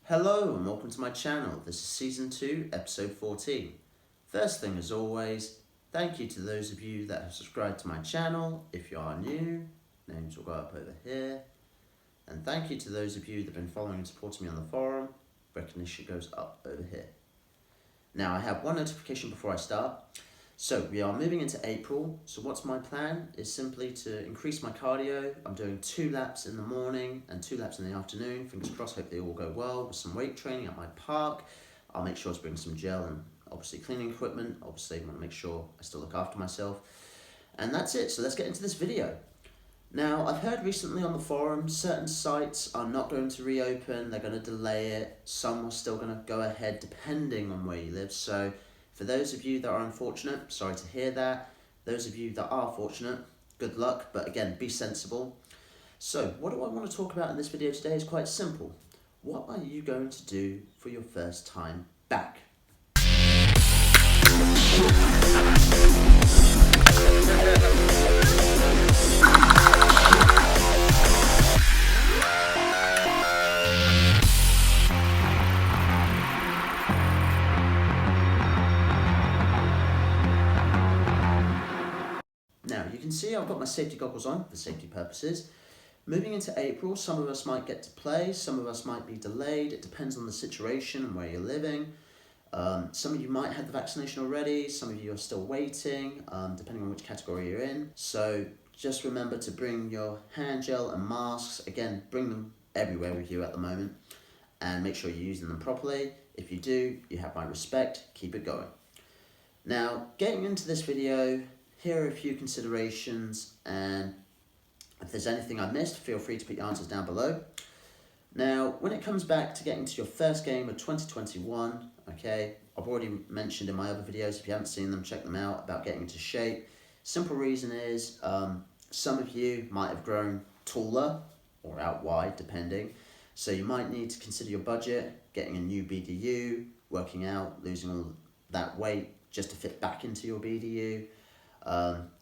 Hello and welcome to my channel. This is Season 2, Episode 14. First thing as always, thank you to those of you that have subscribed to my channel. If you are new, names will go up over here. And thank you to those of you that have been following and supporting me on the forum. Recognition goes up over here. Now I have one notification before I start. So we are moving into April, so what's my plan is simply to increase my cardio. I'm doing 2 laps in the morning and 2 laps in the afternoon. Fingers crossed, hope they all go well with some weight training at my park. I'll make sure to bring some gel and obviously cleaning equipment. Obviously I want to make sure I still look after myself. And that's it, so let's get into this video. Now, I've heard recently on the forum, certain sites are not going to reopen, they're going to delay it. Some are still going to go ahead depending on where you live. So for those of you that are unfortunate, sorry to hear that. Those of you that are fortunate, good luck, but again, be sensible. So what do I want to talk about in this video today is quite simple. What are you going to do for your first time back? Now, you can see I've got my safety goggles on for safety purposes. Moving into April, some of us might get to play, some of us might be delayed. It depends on the situation and where you're living. Some of you might have the vaccination already, some of you are still waiting, depending on which category you're in. So just remember to bring your hand gel and masks. Again, bring them everywhere with you at the moment and make sure you're using them properly. If you do, you have my respect. Keep it going. Now, getting into this video, here are a few considerations, and if there's anything I missed, feel free to put your answers down below. Now, when it comes back to getting to your first game of 2021, okay, I've already mentioned in my other videos, if you haven't seen them, check them out, about getting into shape. Simple reason is, some of you might have grown taller or out wide, depending. So you might need to consider your budget, getting a new BDU, working out, losing all that weight just to fit back into your BDU.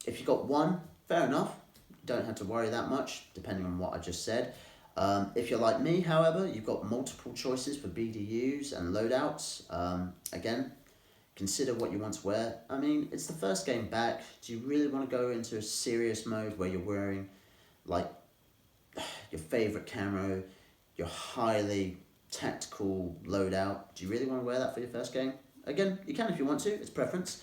If you've got one, fair enough. You don't have to worry that much, depending on what I just said. If you're like me, however, you've got multiple choices for BDUs and loadouts. Again, consider what you want to wear. I mean, it's the first game back. Do you really want to go into a serious mode where you're wearing like your favorite camo, your highly tactical loadout? Do you really want to wear that for your first game? Again, you can if you want to, it's preference.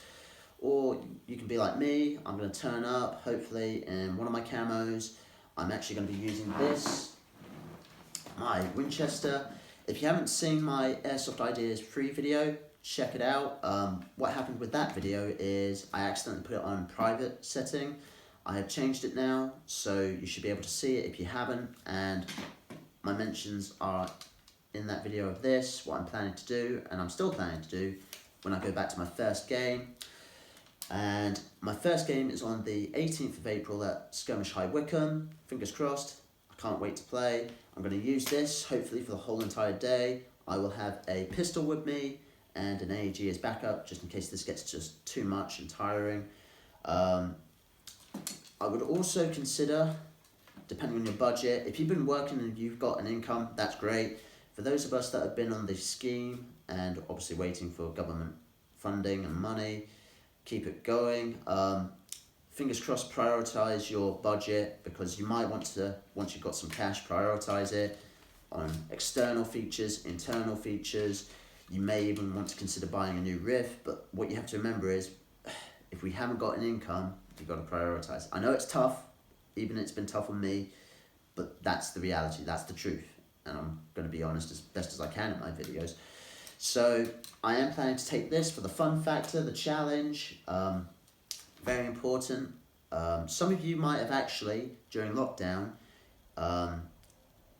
Or you can be like me, I'm going to turn up, hopefully, in one of my camos. I'm actually going to be using this, my Winchester. If you haven't seen my Airsoft Ideas free video, check it out. What happened with that video is I accidentally put it on private setting. I have changed it now, so you should be able to see it if you haven't. And my mentions are in that video of this, what I'm planning to do, and I'm still planning to do when I go back to my first game. And my first game is on the 18th of April at Skirmish High Wycombe. Fingers crossed. I can't wait to play. I'm going to use this, hopefully, for the whole entire day. I will have a pistol with me and an AEG as backup, just in case this gets just too much and tiring. I would also consider, depending on your budget, if you've been working and you've got an income, that's great. For those of us that have been on the scheme and obviously waiting for government funding and money, keep it going. Fingers crossed, prioritize your budget, because you might want to, once you've got some cash, prioritize it on external features, internal features. You may even want to consider buying a new Rift, but what you have to remember is, if we haven't got an income, you've got to prioritize. I know it's tough, even it's been tough on me, but that's the reality, that's the truth. And I'm going to be honest as best as I can in my videos. So I am planning to take this for the fun factor, the challenge, very important. Some of you might have actually, during lockdown,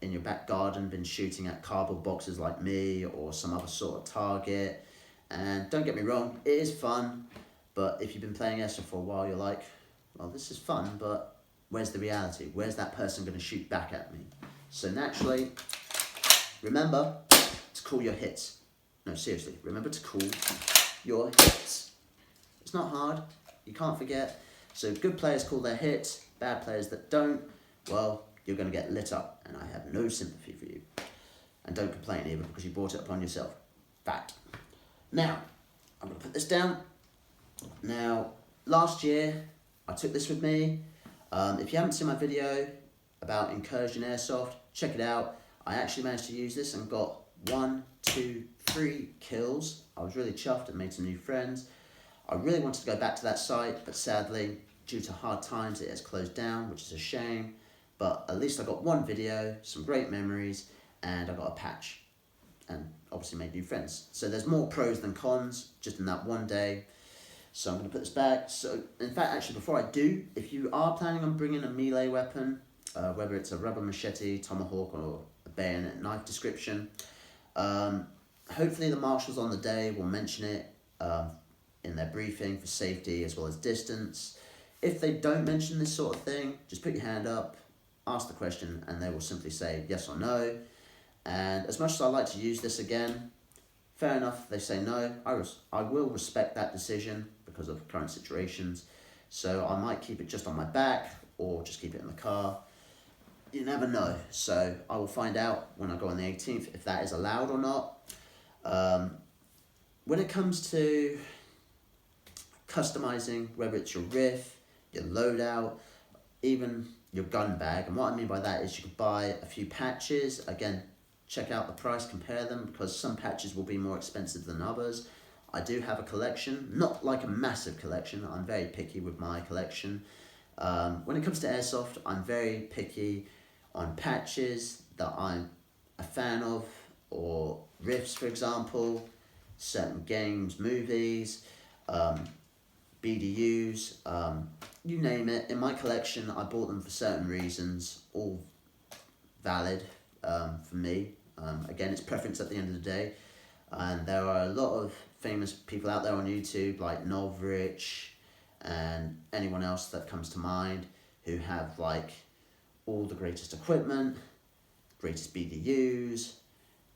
in your back garden, been shooting at cardboard boxes like me or some other sort of target. And don't get me wrong, it is fun, but if you've been playing Airsoft for a while, you're like, well, this is fun, but where's the reality? Where's that person going to shoot back at me? So naturally, remember to call your hits. No, seriously, remember to call your hits. It's not hard, you can't forget. So good players call their hits, bad players that don't, well, you're going to get lit up, and I have no sympathy for you. And don't complain either because you brought it upon yourself. Fact. Now, I'm going to put this down. Now, last year, I took this with me. If you haven't seen my video about incursion airsoft, check it out. I actually managed to use this and got 1, 2, 3 kills. I was really chuffed and made some new friends. I really wanted to go back to that site, but sadly, due to hard times, it has closed down, which is a shame. But at least I got one video, some great memories, and I got a patch. And obviously made new friends. So there's more pros than cons, just in that one day. So I'm going to put this back. So in fact, actually, before I do, if you are planning on bringing a melee weapon, whether it's a rubber machete, tomahawk, or a bayonet knife description, hopefully the marshals on the day will mention it in their briefing for safety as well as distance. If they don't mention this sort of thing, just put your hand up, ask the question, and they will simply say yes or no. And as much as I like to use this again, fair enough, they say no. I will respect that decision because of current situations. So I might keep it just on my back or just keep it in the car. You never know. So I will find out when I go on the 18th if that is allowed or not. When it comes to customizing, whether it's your riff, your loadout, even your gun bag, and what I mean by that is you could buy a few patches. Again, check out the price, compare them, because some patches will be more expensive than others. I do have a collection, not like a massive collection. I'm very picky with my collection. When it comes to airsoft, I'm very picky on patches that I'm a fan of, or riffs, for example, certain games, movies, BDUs, you name it. In my collection, I bought them for certain reasons, all valid for me. Again, it's preference at the end of the day. And there are a lot of famous people out there on YouTube, like Novrich and anyone else that comes to mind, who have like all the greatest equipment, greatest BDUs,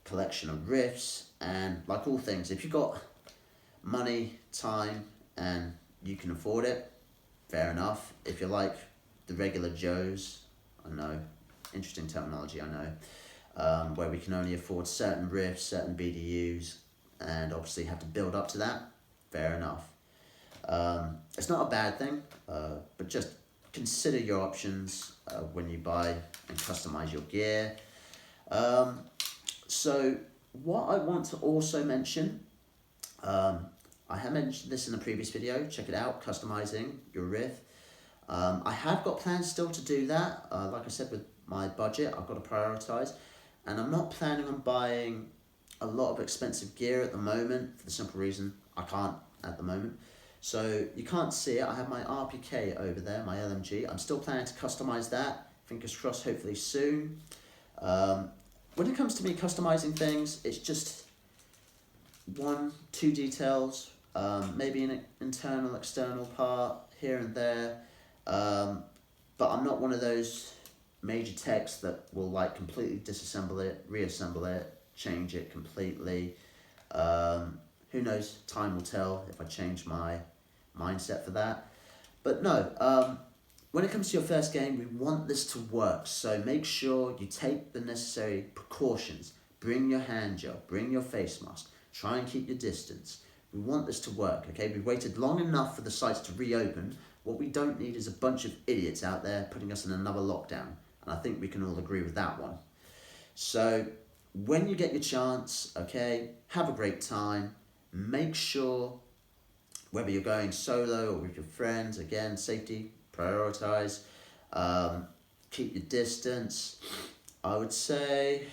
collection of riffs, and like all things, if you've got money, time, and you can afford it, fair enough. If you're like the regular Joes, I know, interesting terminology, I know, where we can only afford certain riffs, certain BDUs, and obviously have to build up to that, fair enough. It's not a bad thing, but just consider your options when you buy and customize your gear. So what I want to also mention, I have mentioned this in a previous video, check it out, customizing your riff. I have got plans still to do that. Like I said, with my budget, I've got to prioritize, and I'm not planning on buying a lot of expensive gear at the moment for the simple reason I can't at the moment. So you can't see it. I have my RPK over there, my LMG. I'm still planning to customize that. Fingers crossed, hopefully soon. When it comes to me customizing things, it's just 1, 2 details, maybe an internal, external part here and there. But I'm not one of those major techs that will like completely disassemble it, reassemble it, change it completely. Who knows, time will tell if I change my mindset for that. But no, when it comes to your first game, we want this to work. So make sure you take the necessary precautions. Bring your hand gel, bring your face mask, try and keep your distance. We want this to work, okay? We've waited long enough for the sites to reopen. What we don't need is a bunch of idiots out there putting us in another lockdown. And I think we can all agree with that one. So when you get your chance, okay, have a great time. Make sure, whether you're going solo or with your friends, again, safety, prioritize. Keep your distance. I would say,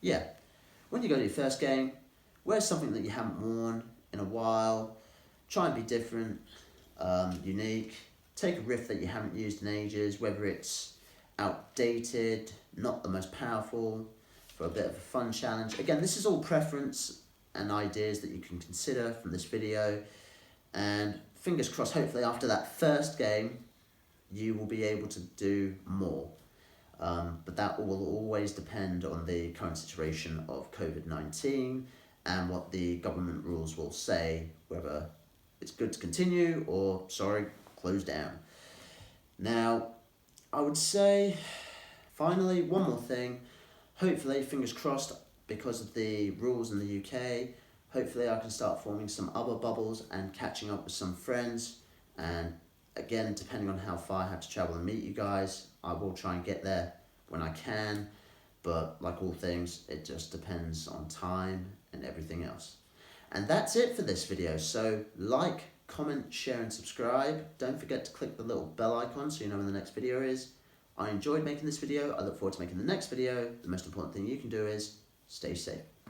yeah, when you go to your first game, wear something that you haven't worn in a while. Try and be different, unique. Take a riff that you haven't used in ages, whether it's outdated, not the most powerful, for a bit of a fun challenge. Again, this is all preference and ideas that you can consider from this video. And fingers crossed, hopefully after that first game, you will be able to do more. But that will always depend on the current situation of COVID-19 and what the government rules will say, whether it's good to continue or, sorry, close down. Now, I would say, finally, one more thing. hopefully, fingers crossed, because of the rules in the UK, hopefully I can start forming some other bubbles and catching up with some friends. And again, depending on how far I have to travel and meet you guys, I will try and get there when I can. But like all things, it just depends on time and everything else. And that's it for this video. So like, comment, share and subscribe. Don't forget to click the little bell icon so you know when the next video is. I enjoyed making this video. I look forward to making the next video. The most important thing you can do is stay safe.